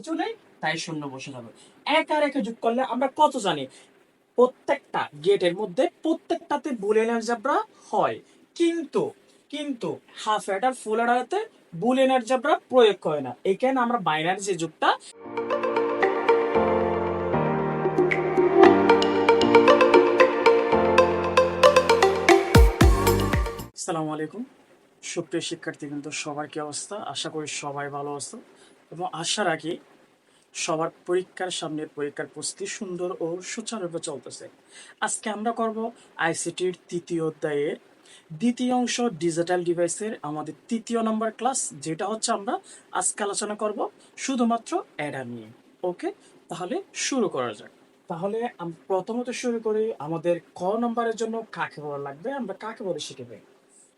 কিছু নেই, তাই শূন্য বসে যাবে। এক আর একে যোগ করলে আমরা কত জানি? প্রত্যেকটা গেটের মধ্যে প্রত্যেকটাতে বুলিয়ান অ্যালজেব্রা হয়, কিন্তু কিন্তু হাফ অ্যাডার ফুল অ্যাডারতে বুলিয়ান অ্যালজেব্রা প্রয়োগ করে না। এখানে আমরা বাইনারি যে যুগটা আসসালামু আলাইকুম সুপ্রিয় শিক্ষার্থী, কিন্তু সবার কি অবস্থা? আশা করি সবাই ভালো আছো এবং আশা রাখি সবার পরীক্ষার সামনে পরীক্ষার প্রস্তুতি সুন্দর ও সুচারুরূপে চলতেছে। আজকে আমরা করব আইসিটির তৃতীয় অধ্যায়ের দ্বিতীয় অংশ ডিজিটাল ডিভাইসের আমাদের তৃতীয় নম্বর ক্লাস, যেটা হচ্ছে আমরা আজকে আলোচনা করব শুধুমাত্র অ্যাডার নিয়ে। ওকে, তাহলে শুরু করা যাক। তাহলে প্রথমত শুরু করি, আমাদের ক নম্বরের জন্য কাকে বলা লাগবে, আমরা কাকে বলে শিখে যাই।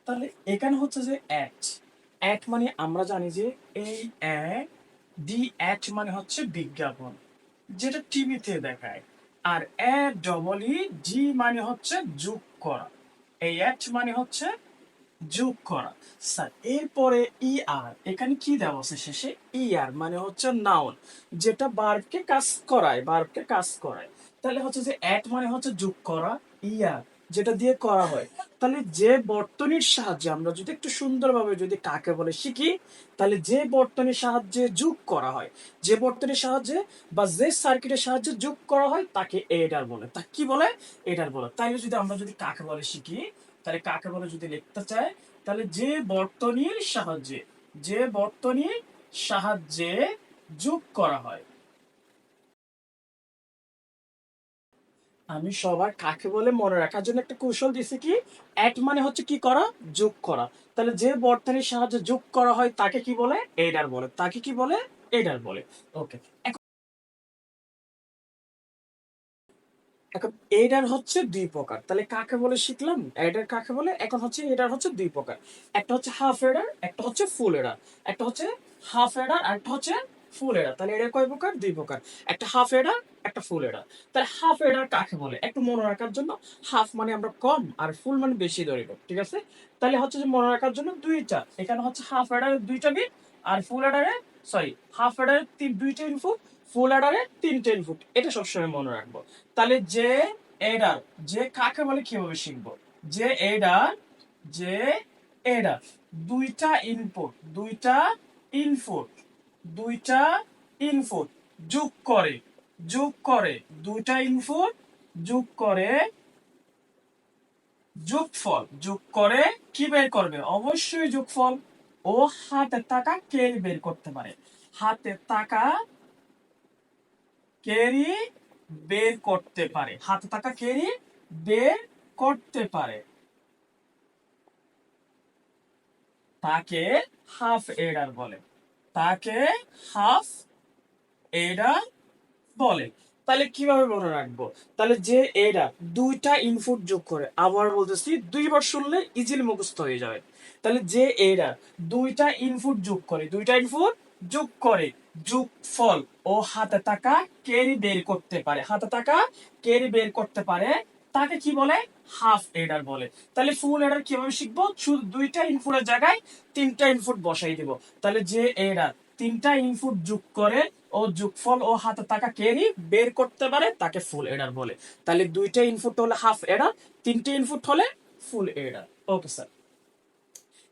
তাহলে এখানে হচ্ছে যে অ্যাট অ্যাট মানে আমরা জানি যে এই ডি অ্যাট মানে হচ্ছে বিজ্ঞাপন, যেটা টিভিতে দেখায়। আর জি মানে হচ্ছে যোগ করা, এই অ্যাট মানে হচ্ছে যোগ করা। স্যার এরপরে ই আর, এখানে কি দেওয়া আছে শেষে? ই আর মানে হচ্ছে নাউন, যেটা বার্বকে কাজ করায়, বার্বকে কাজ করায়। তাহলে হচ্ছে যে অ্যাট মানে হচ্ছে যোগ করা, ই আর যেটা দিয়ে করা হয়। তাহলে যে বর্তনীর সাহায্যে আমরা যদি একটু সুন্দরভাবে যদি কাকে বলে শিখি, তাহলে যে বর্তনীর সাহায্যে যোগ করা হয়, যে বর্তনীর সাহায্যে বা যে সার্কিটের সাহায্যে যোগ করা হয় তাকে এডার বলে। তা কি বলে? এডার বলে। তাই যদি আমরা যদি কাকে বলে শিখি, তাহলে কাকে বলে যদি লিখতে চাই, তাহলে যে বর্তনীর সাহায্যে, যে বর্তনীর সাহায্যে যোগ করা হয়। আমি সবার কাকে বলে মনে রাখার জন্য একটা কৌশল দিছি, কি অ্যাড মানে হচ্ছে কি করা, যোগ করা। তাহলে যে বর্তনীর সাহায্যে যোগ করা হয় তাকে কি বলে? এডার বলে। তাকে কি বলে? এডার বলে। ওকে, এখন এডার হচ্ছে দুই প্রকার। তাহলে কাকে বলে শিখলাম, এডার কাকে বলে। এখন হচ্ছে এডার হচ্ছে দুই প্রকার, একটা হচ্ছে হাফ এডার, একটা হচ্ছে ফুল এডার। একটা হচ্ছে হাফ এডার আর একটা হচ্ছে ফুল এডার। তাহলে এডার কয় প্রকার? দুই প্রকার, একটা হাফ এডার, একটা ফুল এডার। তাহলে হাফ এডার কাকে বলে একটু মনে রাখার জন্য, হাফ মানে আমরা কম আর ফুল মানে বেশি ধরিব, ঠিক আছে? তাহলে হচ্ছে যে মনে রাখার জন্য দুইটা, এখানে হচ্ছে হাফ এডারের দুইটা বিট আর ফুল এডারে, সরি, হাফ এডারের দুইটা ইনপুট, ফুল এডারে তিনটে ইনপুট, এটা সবসময় মনে রাখবো। তাহলে যে এডার, যে কাকে বলে কিভাবে শিখবো? যে এডার, যে এডার দুইটা ইনপুট, দুইটা ইনপুট, দুইটা ইনপুট যোগ করে, যোগ করে দুইটা ইনপুট যোগ করে যোগফল, যোগ করে কি বের করবে? অবশ্যই যোগফল। ও হাতে টাকা ক্যারি বের করতে পারে, হাতে টাকা ক্যারি বের করতে পারে, হাতে টাকা ক্যারি বের করতে পারে, তাকে হাফ এডার বলে, তাকে হাফ এডার বলে। তাহলে কিভাবে মনে রাখবো? তাহলে যে এডার দুইটা ইনপুট যোগ করে, আবার বলতেছি দুইবার শুনলে ইজিলি মুখস্থ হয়ে যাবে। তাহলে যে এডার দুইটা ইনপুট যোগ করে, দুইটা ইনপুট যোগ করে যোগফল ও হাতে টাকা ক্যারি বের করতে পারে, হাতে টাকা ক্যারি বের করতে পারে, তাকে কি বলে? হাফ এডার বলে। তাহলে ফুল এডার কিভাবে শিখবো? শুধু দুইটা ইনপুটের জায়গায় তিনটা ইনপুট বসাই দিব। তাহলে যে এডার তিনটা ইনপুট যোগ করে ও যোগফল ও হাতে টাকা ক্যারি বের করতে পারে, তাকে ফুল এডার বলে। তাহলে দুইটা ইনপুট হলে হাফ এডার, তিনটে ইনপুট হলে ফুল এডার। ওকে স্যার,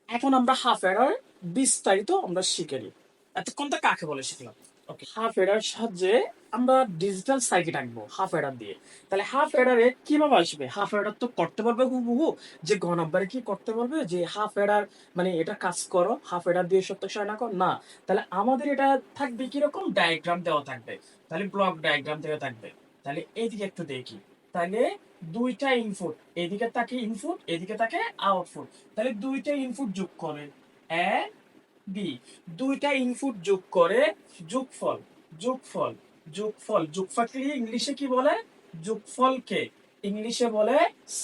এখন আমরা হাফ এডার বিস্তারিত আমরা শিখে নিই। এতক্ষণ তো কাকে বলে শিখলাম। ওকে, হাফ এডার সাহায্যে আমরা ডিজিটাল সার্কিট আঁকবো হাফ এডার দিয়ে। তাহলে হাফ এডারে কিভাবে আসবে? হাফ এডার তো করতে পারবে হুবহু, যে গ নাম্বারে কি করতে পারবে যে হাফ এডার মানে এটা কাজ করো, হাফ এডার দিয়ে সত্য সহায় না কর না। তাহলে আমাদের এটা থাকবে কিরকম? ডায়াগ্রাম দেওয়া থাকবে, তাহলে ব্লক ডায়াগ্রাম দেওয়া থাকবে। তাহলে এইদিকে একটু দেখি, তাহলে দুইটা ইনপুট, এদিকে তাকে ইনপুট, এদিকে তাকে আউটপুট। তাহলে দুইটা ইনপুট যোগ করে এ বি, দুইটা ইনপুট যোগ করে যোগফল, যোগফল, যোগফল, যোগফলকে ইংলিশে কি বলে? যোগফলকে ইংলিশে বলে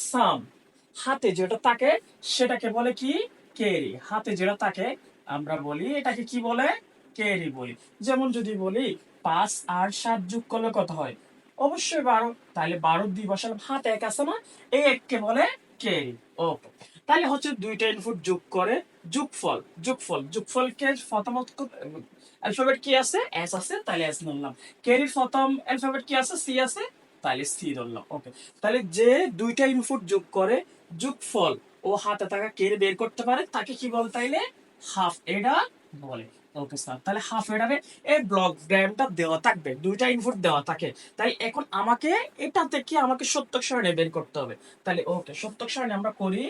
সাম। হাতে যেটা থাকে সেটাকে বলে কি? ক্যারি। হাতে যেটা থাকে আমরা বলি এটাকে কি বলে? ক্যারি বলি। যেমন যদি বলি 5 আর 7 যোগ করলে কত হয়? অবশ্যই 12। তাহলে 12 দুই বসালাম, হাতে এক আছে না, এই এককে বলে ক্যারি। ওকে, তাহলে হচ্ছে দুইটা ইনপুট যোগ করে যোগফল, যোগফল, যোগফলকে প্রথমত অ্যালফাবেট কি আছে, এস আছে, তাহলে এস ধরলাম। কেরির প্রথম অ্যালফাবেট কি আছে, সি আছে, তাহলে সি ধরলাম। ওকে, তাহলে যে দুইটা ইনপুট যোগ করে যোগফল ও হাতে থাকা কেরি বের করতে পারে তাকে কি বলে তাইলে হাফ এডার বলে। ওকে স্যার, তাহলে হাফ এডারে এই ব্লক ডায়াগ্রামটা দেওয়া থাকবে, দুইটা ইনপুট দেওয়া থাকে। তাই এখন আমাকে এটা থেকে আমাকে সত্যক সারণী বের করতে হবে। তাহলে ওকে, সত্যক সারণী আমরা করি।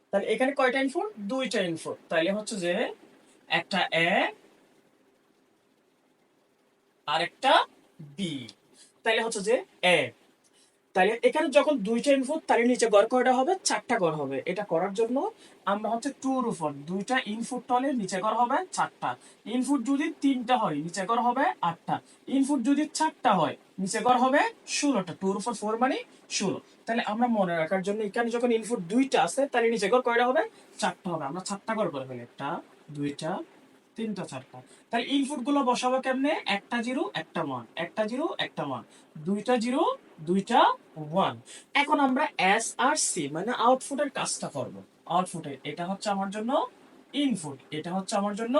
তাহলে এখানে কয়টা ইনপুট, দুইটা ইনপুট, তাহলে হচ্ছে যে একটা এ আর একটা বি, তাহলে হচ্ছে যে এ। তাহলে এখানে যখন দুইটা ইনপুট, তাহলে নিচে গড় কয়টা হবে, চারটা গড় হবে। এটা করার জন্য আমরা হচ্ছে টুর উপর দুইটা ইনপুট হলে নিচে গড় হবে চারটা, ইনপুট যদি তিনটা হয় নিচে গড় হবে আটটা, ইনপুট যদি চারটা হয় নিচে গড় হবে 16টা। টুর উপর 4 মানে 16। তাহলে আমরা মনে রাখার জন্য এখানে যখন ইনপুট দুইটা আছে তাহলে নিচে গড় কয়টা হবে, চারটা হবে। আমরা চারটা গড় করে ফেলি, একটা দুইটা তিনটা চারটা। তাহলে ইনপুট গুলো বসাবো কেমনে, একটা জিরো একটা ওয়ান, একটা জিরো একটা ওয়ান, দুইটা জিরো দুইটা ওয়ান। এখন আমরা এস আর সি মানে আউটপুটের কাজটা করব। আউটপুটের এটা হচ্ছে আমার জন্য ইনপুট, এটা হচ্ছে আমার জন্য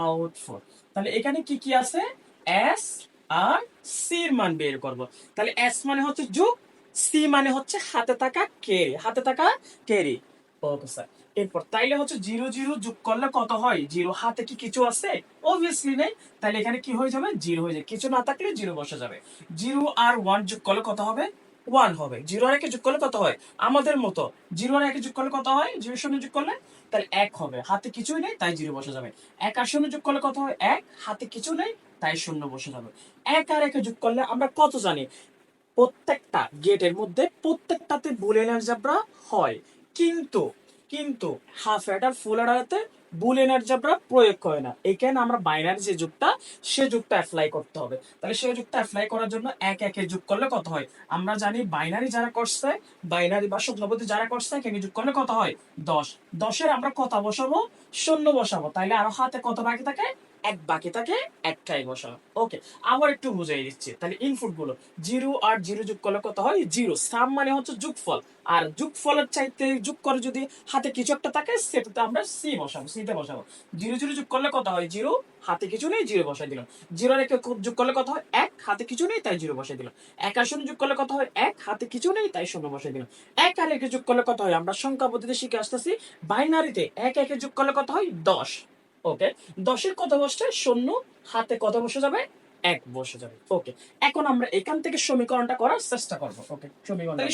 আউটপুট। তাহলে এখানে কি কি আছে, এস আর সি এর মান বের করব। তাহলে এস মানে হচ্ছে যোগ, সি মানে হচ্ছে হাতে থাকা ক্যারি, হাতে থাকা ক্যারি। ওকে স্যার, এরপর তাইলে হচ্ছে জিরো জিরো যোগ করলে কত হয়, জিরো হাতে কি কিছু আছে, অবভিয়াসলি নেই। তাহলে এখানে কি হয়ে যাবে, জিরো হয়ে যাবে, কিছু না থাকলে জিরো বসে যাবে। জিরো আর ওয়ান যোগ করলে কত হবে, ওয়ান হবে। জিরো আর একে যোগ করলে কত হয়, আমাদের মতো জিরো আর একে যোগ করলে কত হয়, জিরো শূন্য যোগ করলে তাহলে এক হবে, হাতে কিছুই নেই তাই জিরো বসে যাবে। এক আর শূন্য যোগ করলে কত হয়, এক, হাতে কিছু নেই তাই শূন্য বসে যাবে। এক আর একে যোগ করলে আমরা কত জানি, প্রত্যেকটা গেটের মধ্যে প্রত্যেকটাতে বুলিয়ান অ্যালজেব্রা হয়, কিন্তু কিন্তু হাফ অ্যাডার ফুল অ্যাডারতে বুলিয়ান অ্যালজেব্রা প্রয়োগ করে না। এখানে আমরা বাইনারি যে যুগটা সে যুগটা অ্যাপ্লাই করতে হবে। তাহলে সেই যুগটা অ্যাপ্লাই করার জন্য এক একে যোগ করলে কত হয়, আমরা জানি বাইনারি যারা করছে, বাইনারি বা শূন্যপদী যারা করছে একে যোগ করলে কত হয় 10। 10-এর আমরা কত বসাবো, শূন্য বসাবো, তাইলে আরো হাতে কত বাকি থাকে, এক বাকি থাকে, একটাই বসাবো। ওকে, আবার একটু বুঝাই দিচ্ছি। তাহলে ইনপুট গুলো জিরো আর জিরো যোগ করলে কত হয়, জিরো। সাম মানে হচ্ছে যোগফল, আর যোগফলের চাইতে যোগ করে যদি হাতে কিছু একটা থাকে সেটাতে আমরা সি বসাবো, সিতে বসাবো। জিরো জিরো যোগ করলে কত হয়, জিরো, হাতে কিছু নেই জিরো বসাই দিলাম। জিরো রেখে যোগ করলে কত হয়, এক, হাতে কিছু নেই তাই জিরো বসাই দিলাম। এক আর শূন্য যোগ করলে কত হয়, এক, হাতে কিছু নেই তাই শূন্য বসাই দিলাম। এক আর একে যোগ করলে কত হয়, আমরা সংখ্যা পদ্ধতি শিখে আসতেছি, বাইনারিতে এক একে যোগ করলে কত হয় 10। ওকে, 10-এর কত বসছে শূন্য, হাতে কত বসে যাবে, এক বসে যাবে। ওকে, এখন আমরা এখান থেকে সমীকরণটা করার চেষ্টা করব। ওকে,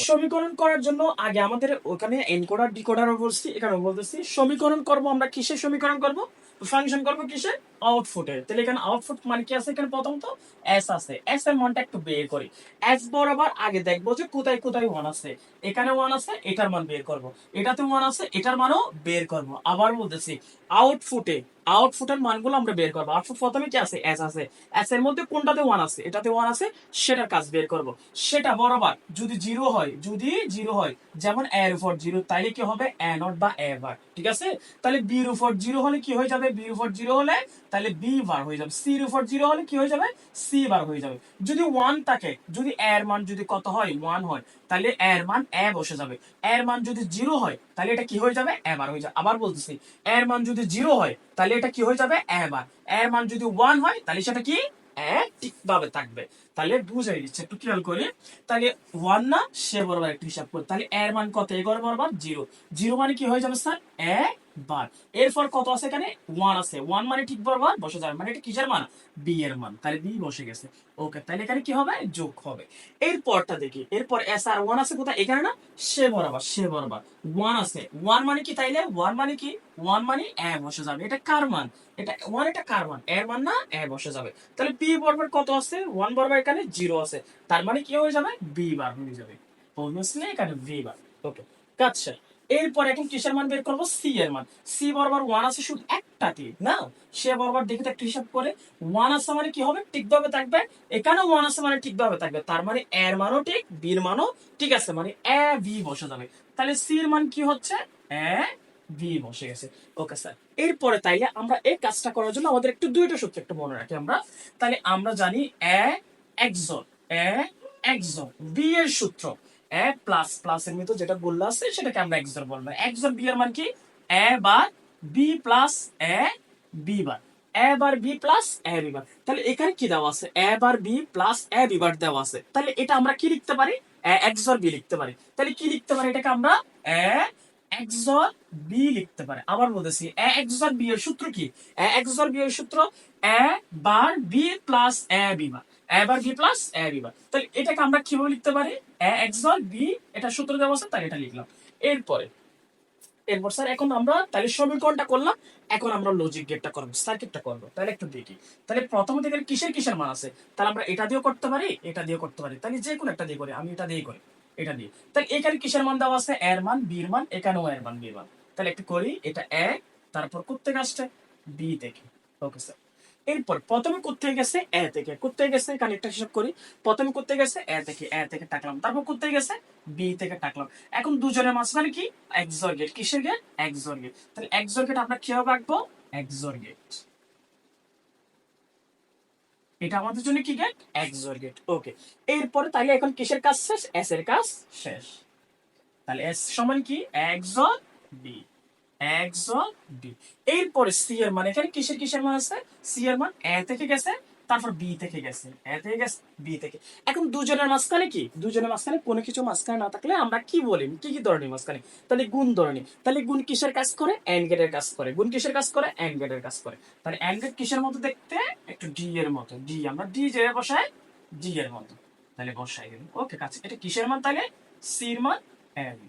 সমীকরণ করার জন্য আগে আমাদের ওখানে এনকোডার ডিকোডার বলছি, এখানে বলতেছি সমীকরণ করব। আমরা কিসের সমীকরণ করব, ফাংশন করব কিসে, আউটপুটের। তাহলে এখানে আউটপুট মানে কি আছে, এখানে প্রথম তো এস আছে, এস এর মানটা একটু বের করি। এস বরাবর আগে দেখবো যে কোথায় কোথায় ওয়ান আছে, এখানে ওয়ান আছে এটার মান বের করব, এটাতে ওয়ান আছে এটার মানও বের করব। আবার বলতেছি আউটপুটে, আউটপুটের মানগুলো আমরা বের করবো। আউটপুট প্রথমে কি আছে, এস আছে, এস এর মধ্যে কোনটাতে ওয়ান আছে, এটাতে ওয়ান আছে, সেটার কাজ বের করব। সেটা বরাবর যদি জিরো হয়, যদি জিরো হয়, যেমন এর উপর জিরো, তাইলে কি হবে এ নট বা এ বার, ঠিক আছে। তাহলে বির উপর জিরো হলে কি হয়ে যাবে, বির উপর জিরো হলে তাহলে বি বার হয়ে যাবে। সির উপর জিরো হলে কি হয়ে যাবে, সি বার হয়ে যাবে। যদি ওয়ান থাকে, যদি এর মান যদি কত হয়, ওয়ান হয়, তাহলে এর মান এ বসে যাবে। এর মান যদি জিরো হয় তাহলে এটা কি হয়ে যাবে, এ বার হয়ে যাবে। আবার বলতেছি এর মান যদি জিরো হয় তাহলে এটা কি হয়ে যাবে, এ বার। এর মান যদি ওয়ান হয় তাহলে সেটা কি, ঠিক ভাবে থাকবে। তাহলে বুঝাই দিচ্ছে, একটু খেয়াল করি। তাহলে ওয়ান না, সে বরাবর একটু হিসাব করি। তাহলে এর মান কত, এগারো বরাবর জিরো, জিরো মানে কি হয়ে যাবে স্যার, এ বার। এরপর কত আছে এখানে, ওয়ান আছে, ওয়ান মানে ঠিক বরাবর বসে যাবে, মানে এটা কিসের মান, বি এর মান, তাহলে বি বসে গেছে। ওকে, তাহলে এখানে কি হবে, যোগ হবে। এরপরটা দেখি, এরপর এস আর ওয়ান আছে কোথায়, এখানে না, সে বরাবর, সে বরাবর ওয়ান আছে। ওয়ান মানে কি, তাইলে ওয়ান মানে কি, ওয়ান মানে এ বসে যাবে। এটা কার মান, এটা ওয়ান, এটা কার মান, এর মান না, এ বসে যাবে। তাহলে বি বরাবর কত আছে, ওয়ান বরাবর এখানে জিরো আছে, তার মানে কি হয়ে যাবে, বি বার হয়ে যাবে। অবভিয়াসলি এখানে বি বার। ওকে, আচ্ছা, এরপর এখন কিসের মান বের করবো, সি এর মান। সি বরাবর ওয়ান আছে শুধু একটাতে না, সে বরাবর দেখে তো একটু হিসাব করে, ওয়ান আছে মানে কি হবে, ঠিকভাবে থাকবে। এখানে ওয়ান আছে মানে ঠিকভাবে থাকবে, তার মানে এর মানও ঠিক, বির মানও ঠিক আছে, মানে এ বি বসে যাবে। তাহলে সি এর মান কি হচ্ছে, এ বি বসে গেছে। ওকে স্যার, এরপরে তাইলে আমরা এই কাজটা করার জন্য আমাদের একটু দুইটা সূত্র একটু মনে রাখি আমরা। তাহলে আমরা জানি এ একজন, এ একজন, বি এর সূত্র এ প্লাস প্লাসের মতো যেটা বললো আছে সেটাকে আমরা একজন বলবো। একজন বি এর মান কি, এ bar B plus A B bar, A bar B plus A B বার। তাহলে এখানে কি দেওয়া আছে, এ bar B plus A B বার দেওয়া আছে। তাহলে এটা আমরা কি লিখতে পারি, এ এক্সর বি লিখতে পারি। তাহলে কি লিখতে পারি, এটাকে আমরা এ এক্সর বি লিখতে পারি। আবার বলতেছি, এ এক্সর বি এর সূত্র কি, এ এক্সর বি এর সূত্র এ bar B plus A B bar, A bar B plus A B বার। তাহলে এটাকে আমরা কিভাবে লিখতে পারি, এ এক্সর বি, এটা সূত্র দেওয়া আছে তাই এটা লিখলাম। এরপরে এরপর স্যার এখন আমরা তাহলে সমীকরণটা করলাম, এখন আমরা লজিক গেটটা করবো, সার্কিটটা করবো। তাহলে একটু দেখি, তাহলে প্রথমে থেকে কিসের কিসের মান আছে, তাহলে আমরা এটা দিয়েও করতে পারি, এটা দিয়েও করতে পারি, তাহলে যে কোনো একটা দিয়ে করি, আমি এটা দিয়েই করি, এটা দিয়ে। তাহলে এখানে কিসের মান দেওয়া আছে, এর মান, বির মান, এখানেও এর মান, বির মান। তাহলে একটু করি, এটা এক, তারপর কোত্থেকে আসছে, বি থেকে। Okay sir. এরপর প্রথমে কোত্থেকে গেছে, এ থেকে। কোত্থেকে গেছে, কানেক্টটা হিসাব করি। প্রথমে কোত্থেকে গেছে, এ থেকে, এ থেকে টাকলাম। তারপর কোত্থেকে গেছে, বি থেকে টাকলাম। এখন দুজনের মাঝখানে কি, এক্সর গেট। কিসের গেট, এক্সর গেট। তাহলে এক্সর গেট আমরা কিভাবে আঁকবো, এক্সর গেট। এটা আমাদের জন্য কি গেট, এক্সর গেট। ওকে। এরপরে তাহলে এখন কিসের কাজ শেষ, এস এর কাজ শেষ। তাহলে এস সমান কি, এক্সর বি, এক্সর বি। এরপরে সি এর মান, এখানে কিসের কিসের মান আছে, সি এর মান এ থেকে গেছে, তারপর বি থেকে গেছে, এ থেকে গেছে, বি থেকে। এখন দুজনের মাঝখানে কি, দুজনের মাঝখানে কোনো কিছু মাঝখানে না থাকলে আমরা কি বলি, কি কি ধরনের মাঝখানে, তাহলে গুণ ধরনী। তাহলে গুণ কিসের কাজ করে, এন্ড গেটের কাজ করে। গুণ কিসের কাজ করে, এন্ড গেটের কাজ করে। তাহলে এন্ড গেট কিসের মতো দেখতে, একটু ডি এর মতো। ডি আমরা ডি যে বসাই, ডি এর মতো। তাহলে বসাই গেল। ওকে কাছে, এটা কিসের মান, তাহলে সি এর মান, এন।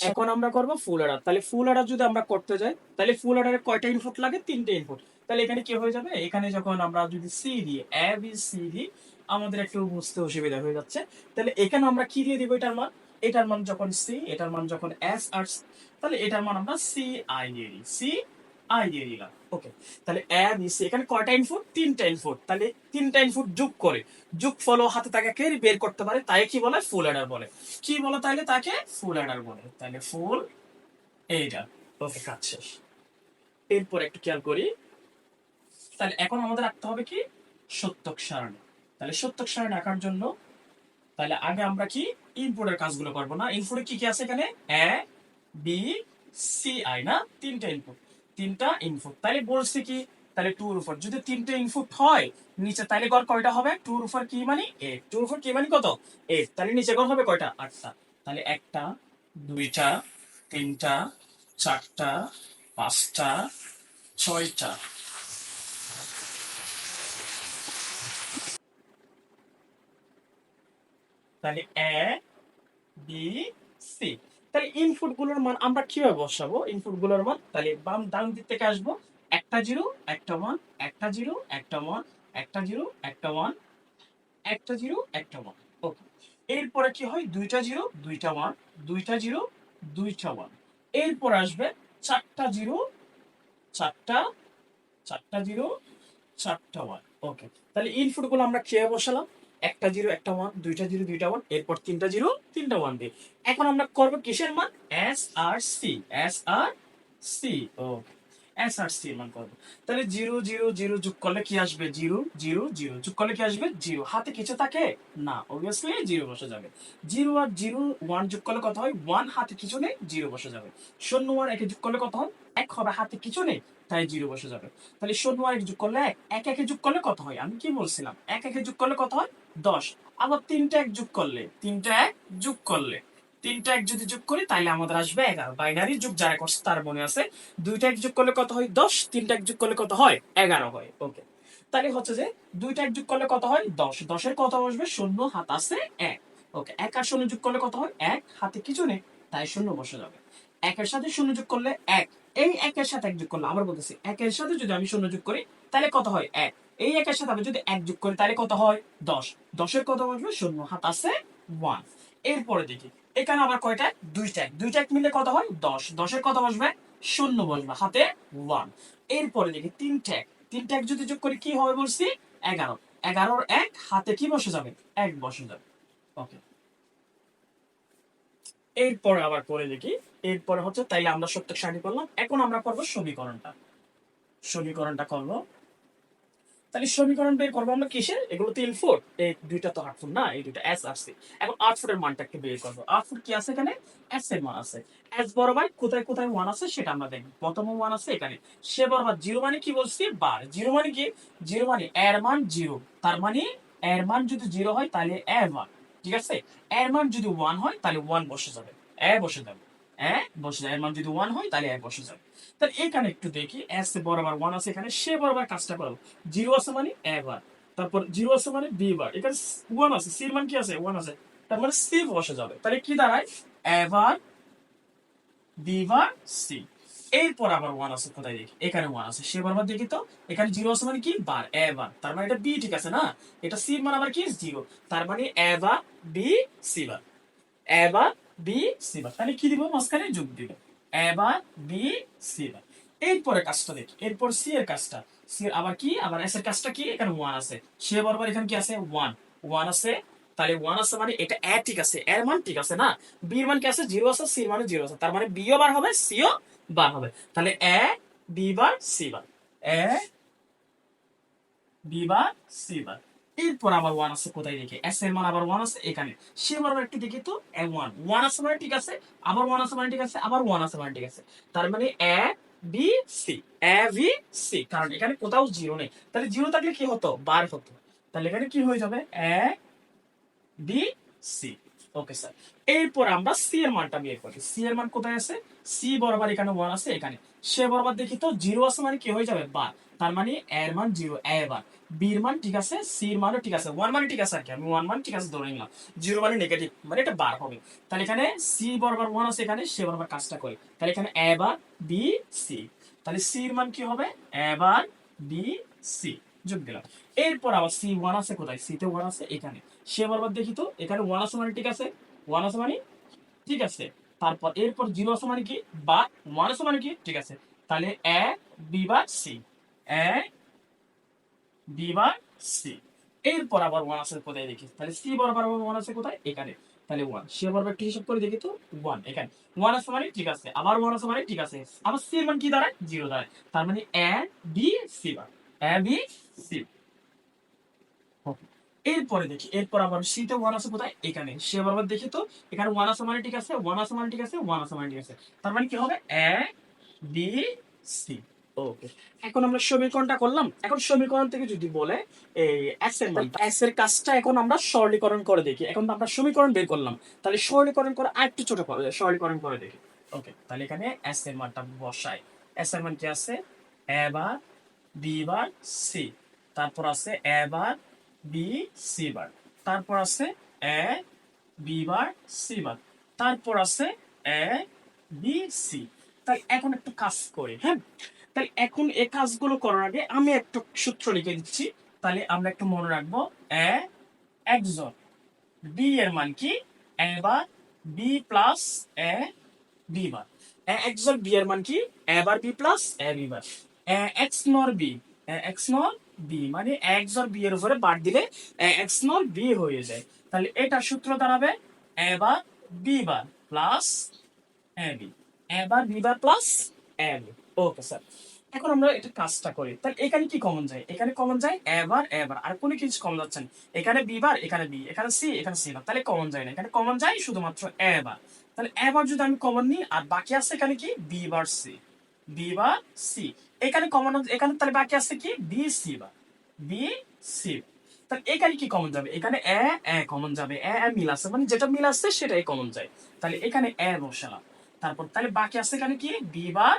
এখন আমরা করব ফুল অ্যাডার। তাহলে ফুল অ্যাডার যদি আমরা করতে যাই, তাহলে ফুল অ্যাডারে কয়টা ইনপুট লাগে, তিনটে ইনপুট। তাহলে এখানে কি হয়ে যাবে, এখানে যখন আমরা যদি সি দিই, এ বি সি দিই, আমাদের একটু বুঝতে অসুবিধা হয়ে যাচ্ছে। তাহলে এখানে আমরা কি দিয়ে দিব, এটার মান, এটার মান যখন সি, এটার মান যখন এস আর, তাহলে এটার মান আমরা সি আই দিয়ে দিই, সি আই দিয়ে দিলাম। ওকে। তাহলে এ বি সি, এখানে কয়টা ইনপুট, তিনটা ইনপুট। তাহলে তিনটা ইনপুট যোগ করে, যোগ ফল হাতে তাকে বের করতে পারে, তাই কি বলে, ফুল অ্যাডার বলে। কি বলে তাইলে তাকে, ফুল অ্যাডার বলে। তাহলে ফুল এইটা। ওকে কাজ শেষ। এরপর একটু খেয়াল করি, তাহলে এখন আমাদের রাখতে হবে কি, সত্যক সারণী। তাহলে সত্যক সারণী আঁকার জন্য তাহলে আগে আমরা কি ইনপুটের কাজগুলো করব না, ইনপুটে কি কি আছে এখানে, এ বি সি আই না, তিনটা ইনপুট, তিনটা ইনপুট। তাহলে বলছি কি, তাহলে টুর উপর যদি তিনটে ইনপুট হয় নিচে, তাহলে গড় কয়টা হবে, টুর উপর কি মানে এইট, টুর উপর কি মানে কত, এইট। তাহলে নিচে গড় হবে কয়টা, আটটা। তাহলে একটা, দুইটা, তিনটা, চারটা, পাঁচটা, ছয়টা। তাহলে এ বি সি। তাহলে ইনপুট গুলোর মান আমরা কিভাবে বসাবো, ইনপুট গুলোর মান, তাহলে বাম ডান দিক থেকে আসবো, একটা জিরো, একটা ওয়ান, একটা জিরো, একটা ওয়ান, একটা জিরো, একটা ওয়ান, একটা জিরো, একটা ওয়ান। ওকে। এরপরে কি হয়, দুইটা জিরো, দুইটা ওয়ান, দুইটা জিরো, দুইটা ওয়ান। এরপর আসবে চারটা জিরো, চারটা, চারটা জিরো, চারটা ওয়ান। ওকে। তাহলে ইনপুট গুলো আমরা কিভাবে বসালাম, একটা জিরো, একটা ওয়ান, দুইটা জিরো, দুইটা ওয়ান, এরপর তিনটা জিরো, তিনটা ওয়ান দিয়ে। এখন আমরা করবো কিসের মান, এস আর সি, এস আর সি। ওকে। এস আর সি এর মান করবো। তাহলে জিরো জিরো জিরো যোগ করলে কি আসবে, জিরো জিরো জিরো যোগ করলে কি আসবে, জিরো। হাতে কিছু থাকে না, অবভিয়াসলি জিরো বসে যাবে। জিরো আর জিরো ওয়ান যোগ করলে কত হয়, ওয়ান, হাতে কিছু নেই, জিরো বসে যাবে। শূন্য আর একে যোগ করলে কত হয়, এক হবে, হাতে কিছু নেই, তাই জিরো বসে যাবে। তাহলে শূন্য আর এক যোগ করলে এক, এক একে যোগ করলে কত হয়, আমি কি বলছিলাম, এক একে যোগ করলে কত হয়, 10। আবার তিনটা এক যোগ করলে, তিনটা এক যোগ করলে, তিনটা এক যদি যোগ করি তাহলে আমাদের আসবে 11। বাইনারি যোগ যারা করছে তার মনে আছে, দুইটা এক যোগ করলে কত হয়, 10, তিনটা এক যোগ করলে কত হয়, 11 হয়। ওকে। তাহলে হচ্ছে যে দুইটা এক যোগ করলে কত হয়, 10, 10-এর কত বসবে, শূন্য, হাত আছে এক। ওকে। এক আর শূন্য যোগ করলে কত হয়, এক, হাতে কিছু নেই, তাই শূন্য বসে যাবে। একের সাথে শূন্য যোগ করলে এক, এই একের সাথে এক যোগ করলে, আবার বলতেছি, একের সাথে যদি আমি শূন্য যোগ করি তাহলে কত হয়, এক। এই একের সাথে আমি যদি এক যোগ করি তাহলে কত হয়, 10, 10-এর কত বসবে, শূন্য, হাত আছে ওয়ান। এরপরে দেখি এখানে আবার কয়টা, দুইটা এক, দুইটা এক মিলে কত হয়, 10, 10-এর কত বসবে, শূন্য বসবে, হাতে ওয়ান। এরপরে দেখি তিনটা এক, তিনটা এক যদি যোগ করি কি হবে বলছি, 11, 11-র এক, হাতে কি বসে যাবে, এক বসে যাবে। ওকে। এরপরে আবার করে দেখি, এরপরে হচ্ছে তাইলে আমরা সত্যক সারণী করলাম, এখন আমরা করবো সমীকরণটা, সমীকরণটা করবো। তাহলে সমীকরণ বের করবো আমরা কিসের, এগুলো তো ইনপুট, এই দুইটা তো আউটপুট না, এই দুইটা এস আসছে। এখন আউটপুটের মানটা একটু বের করবো। আউটপুট কি আছে এখানে, এস এর মান আছে। এস বরাবর কোথায় কোথায় ওয়ান আছে সেটা আমরা দেখবো। প্রথমে ওয়ান আছে এখানে, সে বরাবর জিরো মানে কি বলছি, বার। জিরো মানে কি, জিরো মানে এর মান জিরো, তার মানে এর মান যদি জিরো হয় তাহলে এ ওয়ান, ঠিক আছে। এর মান যদি ওয়ান হয় তাহলে ওয়ান বসে যাবে, এ বসে যাবে, এ বসে যাবে। এর মান যদি ওয়ান হয় তাহলে এ বসে যাবে। তাহলে এখানে একটু দেখি, এস বরাবর ওয়ান আছে এখানে, সে বরাবর কাজটা করবো। জিরো আছে মানে এ বার, তারপর জিরো আছে মানে বি বার, এখানে ওয়ান আছে, সির মান কি আছে, ওয়ান আছে, তার মানে সি বসে যাবে। তাহলে কি দাঁড়ায়, A bar B bar C. এরপর আবার ওয়ান আছে কোথায় দেখি, এখানে ওয়ান আছে, সে বারবার দেখি তো, এখানে জিরো আছে মানে কি বার, এ বার, তার মানে এটা বি, ঠিক আছে না। এটা সি মান আবার কি জিরো, তার মানে এ বার বি সি বার, এবার বি সি বার। তাহলে কি দিব, মাঝখানে যোগ দিব, এবার বি সি বার। এরপরে কাজটা দেখি, এরপর সি এর কাজটা, সি এর আবার কি, আবার এস এর কাজটা কি, এখানে ওয়ান আছে, সে বরাবর এখানে কি আছে, ওয়ান, ওয়ান আছে। তাহলে ওয়ান আছে মানে এটা এ, ঠিক আছে, এর মান ঠিক আছে না। বি এর মান কি আছে, জিরো আছে, সি এর মানে জিরো আছে, তার মানে বি ও বার হবে, সি ও বার হবে। তাহলে এ বি বার সি বার, এ বি বার সি বার। এরপর আবার ওয়ান আছে কোথায় দেখি, এস এর মান আবার ওয়ান আছে এখানে, সে বরাবর একটু দেখি তো, এ ওয়ান, ওয়ান আছে মানে ঠিক আছে, আবার ওয়ান আছে মানে ঠিক আছে, আবার ওয়ান আছে মানে ঠিক আছে, তার মানে A B C, A B C, কারণ এখানে কোথাও জিরো নেই। তাহলে জিরো থাকলে কি হতো, বার হতো। তাহলে এখানে কি হয়ে যাবে, A B C. Okay sir. এরপর আমরা সি এর মানটা বের করি। সি এর মান কোথায় আছে, সি বরাবর এখানে ওয়ান আছে এখানে, সে বরাবর দেখি তো জিরো আছে মানে কি হয়ে যাবে, বার, তার মানে এর মান জিরো, এ বার। বির মান ঠিক আছে, সির মানও ঠিক আছে, ওয়ান মানে ঠিক আছে আর কি, আমি ওয়ান মান ঠিক আছে ধরে নিলাম, জিরো মানে নেগেটিভ, মানে এটা বার হবে। তাহলে এখানে সি বরাবর ওয়ান আছে এখানে, সে বরাবর কাজটা করি, তাহলে এখানে এ বার বি সি। তাহলে সির মান কি হবে, এ বার বি সি, যোগ দিলাম। এরপর আবার সি ওয়ান আছে কোথায়, সি তে ওয়ান আছে এখানে, সে বরাবর দেখি তো, এখানে ওয়ান আছে মানে ঠিক আছে, ওয়ান আছে মানে ঠিক আছে, তারপর এরপর জিরো আছে মানে কি, বা ওয়ান আছে মানে কি ঠিক আছে, তাহলে এ বি বার সি, এ বি বার সি। এরপর আবার ওয়ান আছে কোথায় দেখি, তাহলে সি বরাবর আবার ওয়ান আছে কোথায়, এখানে, তাহলে ওয়ান, সে বরাবর একটু হিসাব করে দেখি তো, ওয়ান এখানে, ওয়ান আছে মানে ঠিক আছে, আবার ওয়ান আছে মানে ঠিক আছে, আবার সি এর মান কি দাঁড়ায়, জিরো দাঁড়ায়, তার মানে A B C bar, A B C. এরপরে দেখি, এরপর আবার সি তে ওয়ান আছে কোথায়, এখানে, সে বরাবর দেখি তো, এখানে ওয়ান আছে মানে ঠিক আছে, ওয়ান আছে মানে ঠিক আছে, ওয়ান আছে মানে ঠিক আছে, তার মানে কি হবে, এ বি সি। ওকে। এখন আমরা সমীকরণটা করলাম, এখন সমীকরণ থেকে যদি বলে এই এস এর মানটা, এস এর কাজটা এখন আমরা সরলীকরণ করে দেখি। এখন তো আমরা সমীকরণ বের করলাম, তাহলে সরলীকরণ করে আরেকটু ছোট করে সরলীকরণ করে দেখি। ওকে, তাহলে এখানে এস এর মানটা বসাই। এস এর মান কি আছে, এ বার বি বার সি, তারপর আছে এ বার বি সি বার, তারপর আছে এ বি বার সি বার, তারপর আছে এ বি সি। তাই এখন একটু কাজ করি, হ্যাঁ। তাই এখন এই কাজগুলো করার আগে আমি একটু সূত্র লিখে দিচ্ছি, তাহলে আমরা একটু মনে রাখবো। এ একজন, বি এর মান কি, এ bar B plus A B বার, এ একজন বি এর মান কি, এ bar B plus A B bar, A x নর বি, এ এক্স নর বি মানে এক্স আর বি এর উপরে বার দিলে এ এক্স নর বি হয়ে যায়। তাহলে এটা সূত্র দাঁড়াবে এ bar B bar plus A B, A bar B bar plus A B. Okay sir. এখন আমরা এটা কাজটা করি, তাহলে এখানে কি কমন যায়, এখানে কমন যায় এবার আর কোনো কিছু কমন যাচ্ছে না, এখানে বি বার, এখানে বি, এখানে সি, এখানে সি বার, তাহলে কমন যায় না, এখানে কমন যায় শুধুমাত্র এবার। তাহলে এবার যদি আমি কমন নিই, আর বাকি আছে এখানে কি, B bar C, B bar C, এখানে কমন, এখানে তাহলে বাকি আছে কি, B C bar, B C. তাহলে এখানে কি কমন যাবে, এখানে এ কমন যাবে, এ মিল আছে, মানে যেটা মিল আছে সেটাই কমন যায়, তাহলে এখানে এ বসালাম। তারপর তাহলে বাকি আছে এখানে কি, বি বার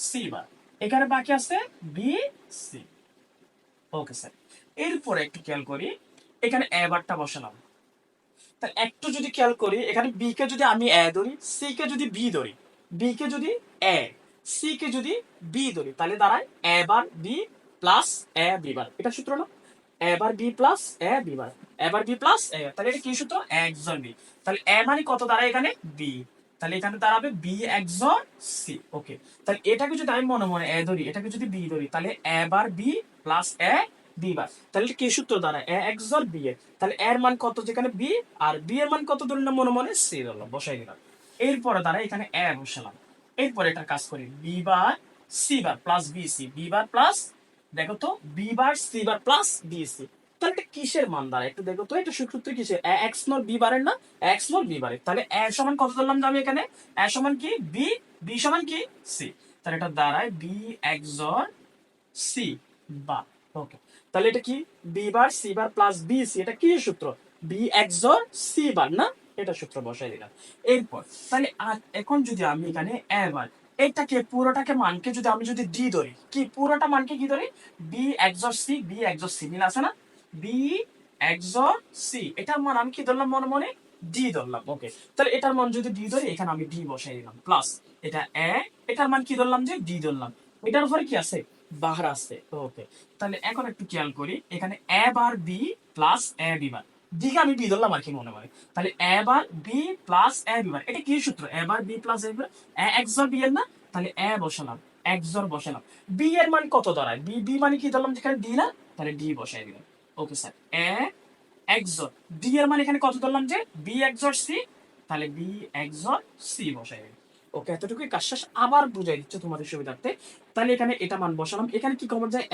সি বার, এখানে বাকি আছে বি সি। Okay sir. এরপরে একটু খেয়াল করি, এখানে এ বারটা বসালাম, তাহলে একটু যদি খেয়াল করি, এখানে বি কে যদি আমি এ ধরি, সি কে যদি বি ধরি, বি কে যদি এ, সি কে যদি বি ধরি, তাহলে দাঁড়ায় A bar B plus A B বার, এটা সূত্র না, এ bar B plus A B bar, A bar B plus এ, তাহলে এটা কি সূত্র, একজন বি। তাহলে এ মানে কত দাঁড়ায় এখানে, বি, তাহলে এখানে দাঁড়াবে বি একজন সি। ওকে, তাহলে এটাকে যদি আমি মনে মনে এ ধরি, এটাকে যদি বি ধরি, তাহলে এ bar B plus A B বার, তাহলে কি সূত্র দাঁড়ায়, এ একজন বি এর, তাহলে এর মান কত যেখানে বি, আর বি এর মান কত ধরলাম মনে মনে, সি ধরলাম, বসাই দিলাম। এরপরে দাঁড়ায় এখানে এ বসালাম। এরপরে এটা কাজ করি, B bar C bar plus B C, B bar plus দেখো তো B bar C bar plus B C, তাহলে এটা কিসের মান দাঁড়ায় একটু দেখো তো, এটা সূত্র কিসের, এক্স নট বি বারের না, এক্স নট বি বারের, তাহলে এ সমান কত ধরলাম যে আমি এখানে, এ সমান কি বি, বি সমান কি সি, তাহলে এটা দাঁড়ায় বি এক্সর সি বা, ওকে, তাহলে এটা কি B bar C bar plus B C, এটা কি সূত্র, বি এক্সর সি বার না, এটা সূত্র বসাই দিলাম। এরপর তাহলে এখন যদি আমি এখানে এবার এটাকে পুরোটাকে মানকে যদি আমি যদি ডি ধরি, কি পুরোটা মানকে কি ধরি, B XOR C, B XOR C মিল আছে না, বি এক্সর সি, এটার মান আমি কি ধরলাম মনে মনে, ডি ধরলাম, ওকে, তাহলে এটার মান যদি ডি ধরি এখানে আমি ডি বসাই দিলাম প্লাস এটা এ, এটার মান কি ধরলাম যে ডি ধরলাম, এটার উপরে কি আছে বার আছে, ওকে, তাহলে এখন একটু খেয়াল করি এখানে এ bar B plus A B বার, দিকে আমি বি ধরলাম আর কি মনে মনে, তাহলে এ bar B plus A B বার, এটা কি সূত্র, এ bar B plus A B bar, A XOR B এর না, তাহলে এ বসালাম, এক্সর বসালাম, বি এর মান কত দাঁড়ায়, বি বি মানে কি ধরলাম যেখানে ডি না, তাহলে ডি বসাই দিলাম, ওকে স্যার, এ এক্সর, ডি এর মানে এখানে কত ধরলাম যে বি এক্সর সি, তাহলে বি এক্সর সি বসাই দিলাম, ওকে, এতটুকুই কাজ শেষ, আবার বুঝাই দিচ্ছে তোমাদের সুবিধার্থে, তাহলে এখানে এটা মান বসালাম, এখানে কি কমন যায়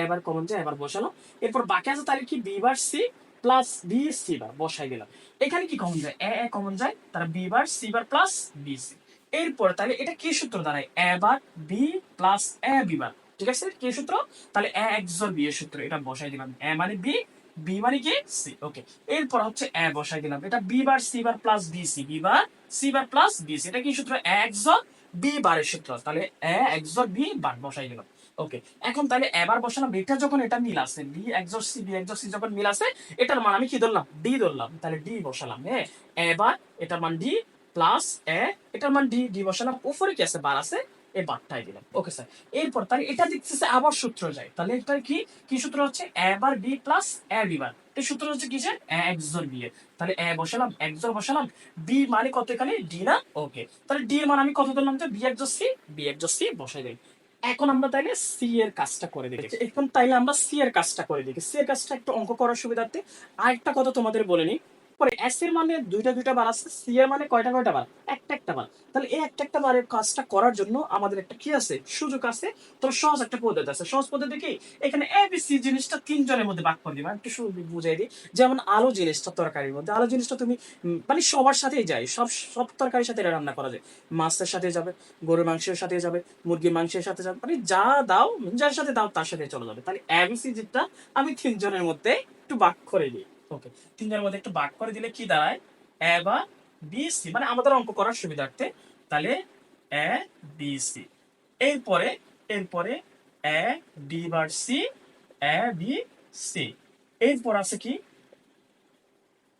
এবার কমন যায়, এবার বসালাম, এরপর বাকি আছে তাহলে কি B bar C plus B C bar বসাই দিলাম, এখানে কি কমন যায় এ কমন যায়, তাহলে B bar C bar plus B C, এরপর তাহলে এটা কি সূত্র দাঁড়ায়, A bar B plus A B bar, ঠিক আছে কি সূত্র, তাহলে এ এক্সর বি এর সূত্র, এটা বসাই দিলাম, এ মানে বি, বি মানে কি সি, ওকে, এরপর হচ্ছে এ বসাই দিলাম, এটা B bar C bar plus B C, B bar C bar plus B C, এটা কি সূত্র, এ এক্সর বি বারের সূত্র, তাহলে এ এক্সর বি বার বসাই দিলাম, ওকে, এখন তাহলে এবার বসালাম, এটা যখন এটা মিল আছে B XOR C, B XOR C যখন মিল আছে, এটার মান আমি কি ধরলাম ডি ধরলাম, তাহলে ডি বসালাম, হ্যাঁ, এবার এটার মান ডি প্লাস এ, এটার মান ডি, ডি বসালাম, উপরে কি আছে বার আছে, এই বারটাই দিলাম, ওকে স্যার, এরপর তাহলে এটা দেখতেছে আবার সূত্র যায়, তাহলে এটা কি কি সূত্র হচ্ছে এ bar B plus A B বার, এই সূত্র হচ্ছে কিসের, এ এক্সর বি এর, তাহলে এ বসালাম এক্সর বসালাম, বি মানে কত এখানে ডি না, ওকে, তাহলে ডি এর মান আমি কত ধরলাম যে B XOR C, B XOR C বসাই দিই, এখন আমরা তাইলে সি এর কাজটা করে দেখি, এখন তাইলে আমরা সি এর কাজটা করে দেখি, সি এর কাজটা একটু অঙ্ক করার সুবিধার্থে আরেকটা কথা তোমাদের বলে নিই, পরে এস এর মানে দুইটা দুইটা বার আছে, সি এর মানে কয়টা কয়টা বার, একটা একটা বার, তাহলে এই একটা একটা বারের কাজটা করার জন্য আমাদের একটা কি আছে সুযোগ আছে, তো সহজ একটা পদ্ধতি আছে, সহজ পদ্ধতি কি, এখানে এ বি সি জিনিসটা তিনজনের মধ্যে ভাগ করে দিবা, একটু বুঝাই দিই, যেমন আলু জিনিসটা তরকারির মধ্যে, আলু জিনিসটা তুমি মানে সবার সাথেই যায়, সব সব তরকারির সাথে এটা রান্না করা যায়, মাছের সাথে যাবে, গরুর মাংসের সাথে যাবে, মুরগির মাংসের সাথে যাবে, মানে যা দাও যার সাথে দাও তার সাথে চলে যাবে, তাহলে এবিসি যেটা আমি তিনজনের মধ্যে একটু ভাগ করে দিই, ওকে, তিনজনের মধ্যে একটু ভাগ করে দিলে কি দাঁড়ায়, এ বা বি সি, মানে আমাদের অঙ্ক করার সুবিধার্থে, তাহলে এ বি সি, এরপরে এরপরে এ B bar C, A B C, এরপর আছে কি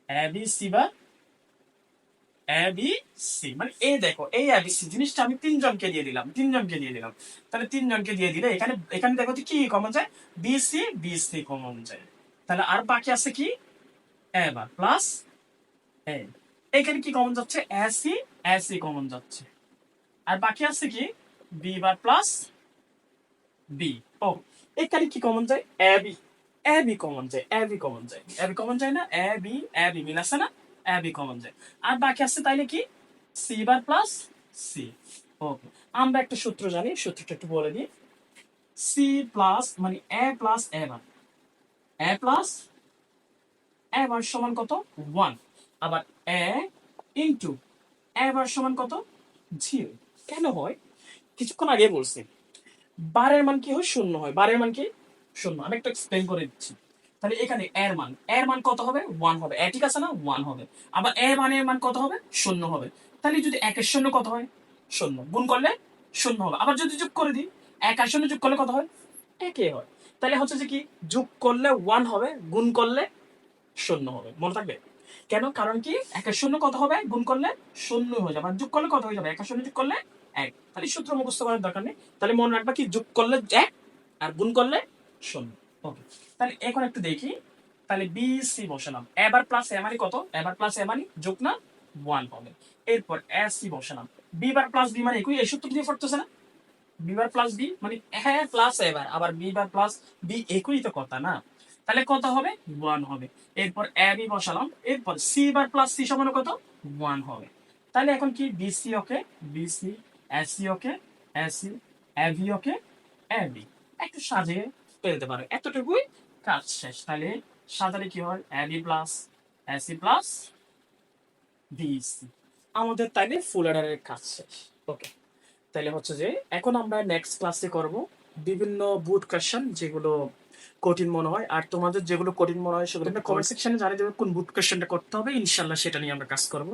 এ বি সি বা এ বি সি, মানে এই দেখো এই এ বি সি জিনিসটা আমি তিনজনকে দিয়ে দিলাম, তিনজনকে দিয়ে দিলাম, তাহলে তিনজনকে দিয়ে দিলে এখানে এখানে দেখো তো কি কমন যায়, বি সি কমন যায়, তাহলে আর বাকি আছে কি এ বার প্লাস এ, এখানে কি কমন যাচ্ছে এ সি কমন যাচ্ছে, আর বাকি আছে কি বি বার প্লাস বি, ও এখানে কি কমন যায় এ বি কমন যায়, এ বি কমন যায়, এ বি কমন যায় না, এ বি মিল আছে না, এ বি কমন যায়, আর বাকি আছে তাইলে কি সি বার প্লাস সি, ওকে, আমরা একটা সূত্র জানি, সূত্রটা একটু বলে দিই, সি প্লাস মানে এ প্লাস এ বার, এ প্লাস এ বার সমান কত 1, আবার এ ইনটু এ বার সমান কত 0, কেন হয় কিছুক্ষণ আগে বলছি, বারের মান কি হয় শূন্য হয়, বারের মান কি শূন্য, আমি একটু এক্সপ্লেন করে দিচ্ছি, তাহলে এখানে এর মান কত হবে 1 হবে, এ ঠিক আছে না 1 হবে, আবার এ মানের মান কত হবে শূন্য হবে, তাহলে যদি একের শূন্য কত হয় শূন্য, গুণ করলে শূন্য হবে, আবার যদি যোগ করে দিই এক আর শূন্য যোগ করলে কত হয় একই হয়, তাহলে হচ্ছে যে কি যোগ করলে 1 হবে, গুণ করলে শূন্য হবে, মনে থাকবে, কেন কারণ কি একের শূন্য কত হবে গুণ করলে শূন্য হয়ে যাবে, আর যোগ করলে কত হয়ে যাবে, একের শূন্য যোগ করলে এক, তাহলে সূত্র মুখস্থ করার দরকার নেই, তাহলে মনে রাখবা কি যোগ করলে এক আর গুণ করলে শূন্য, ওকে, তাহলে এখন একটু দেখি, তাহলে বি সি বসালাম, এবার প্লাস এ মানে কত, এবার প্লাস এ মানে যোগ না 1 হবে, এরপর এ সি বসালাম, বি বার প্লাস বি মানে একই, এই সূত্র দিয়ে পড়তেছে না, বি বার প্লাস বি মানে হ্যাঁ প্লাস এবার আবার বি বার প্লাস বি একই তো কথা না, তাহলে কত হবে 1 হবে, এরপর এ বি বসালাম, এরপর সি বার প্লাস সি সমান কত 1 হবে, তাহলে এখন কি BC okay, BC AC okay, AC AB okay, AB একটু সাজিয়ে ফেলতে পারো, এতটুকুই কাজ শেষ। তাহলে সাধারণে কি হয়, AB plus AC plus BC, আমাদের তাইলে ফুল অ্যাডারের কাজ শেষ। ওকে, তাহলে হচ্ছে যে এখন আমরা নেক্সট ক্লাসে করব বিভিন্ন বুট কোয়েশ্চেন যেগুলো কঠিন মনে হয়, আর তোমাদের যেগুলো কঠিন মনে হয় সেগুলো কমেন্ট সেকশনে জানিয়ে দেবে কোন বুট কোয়েশ্চেনটা করতে হবে, ইনশাল্লাহ সেটা নিয়ে আমরা কাজ করব।